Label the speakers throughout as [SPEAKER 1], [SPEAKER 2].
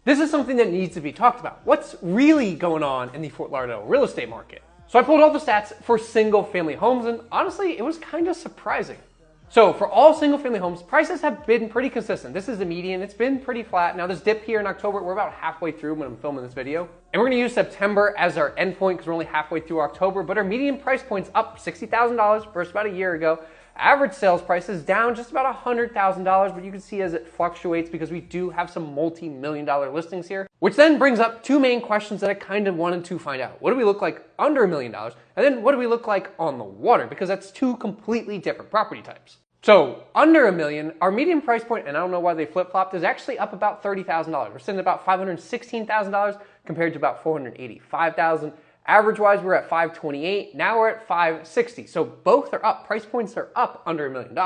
[SPEAKER 1] This is something that needs to be talked about. What's really going on in the Fort Lauderdale real estate market? So I pulled all the stats for single family homes, and honestly, it was kind of surprising. So for all single family homes, prices have been pretty consistent. This is the median, it's been pretty flat. Now this dip here in October, we're about halfway through when I'm filming this video. And we're gonna use September as our endpoint because we're only halfway through October, but our median price point's up $60,000 versus about a year ago. Average sales price is down just about $100,000, but you can see as it fluctuates because we do have some multi-million-dollar listings here, which then brings up two main questions that I kind of wanted to find out. What do we look like under $1 million? And then what do we look like on the water? Because that's two completely different property types. So under $1 million, our median price point, and I don't know why they flip-flopped, is actually up about $30,000. We're sitting at about $516,000 compared to about $485,000. Average-wise, we're at $528. Now we're at $560. So both are up. Price points are up under $1 million.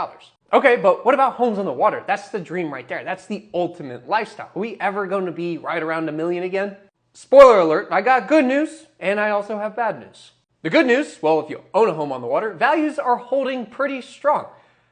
[SPEAKER 1] Okay, but what about homes on the water? That's the dream right there. That's the ultimate lifestyle. Are we ever going to be right around $1 million again? Spoiler alert, I got good news, and I also have bad news. The good news, well, if you own a home on the water, values are holding pretty strong.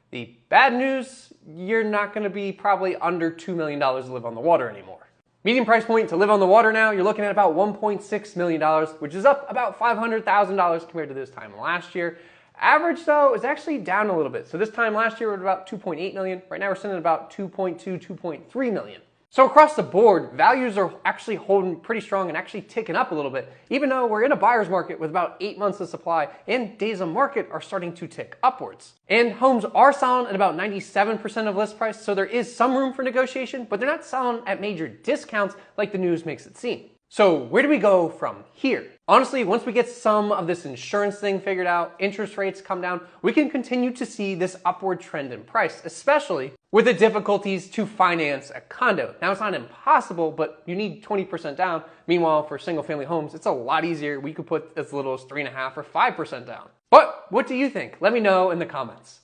[SPEAKER 1] The bad news, you're not going to be probably under $2 million to live on the water anymore. Median price point to live on the water now, you're looking at about $1.6 million, which is up about $500,000 compared to this time last year. Average, though, is actually down a little bit. So this time last year, we were at about 2.8 million. Right now, we're sitting at about 2.2, 2.3 million. So across the board, values are actually holding pretty strong and actually ticking up a little bit, even though we're in a buyer's market with about 8 months of supply and days on market are starting to tick upwards. And homes are selling at about 97% of list price, so there is some room for negotiation, but they're not selling at major discounts like the news makes it seem. So where do we go from here? Honestly, once we get some of this insurance thing figured out, interest rates come down, we can continue to see this upward trend in price, especially with the difficulties to finance a condo. Now, it's not impossible, but you need 20% down. Meanwhile, for single family homes, it's a lot easier. We could put as little as 3.5% or 5% down. But what do you think? Let me know in the comments.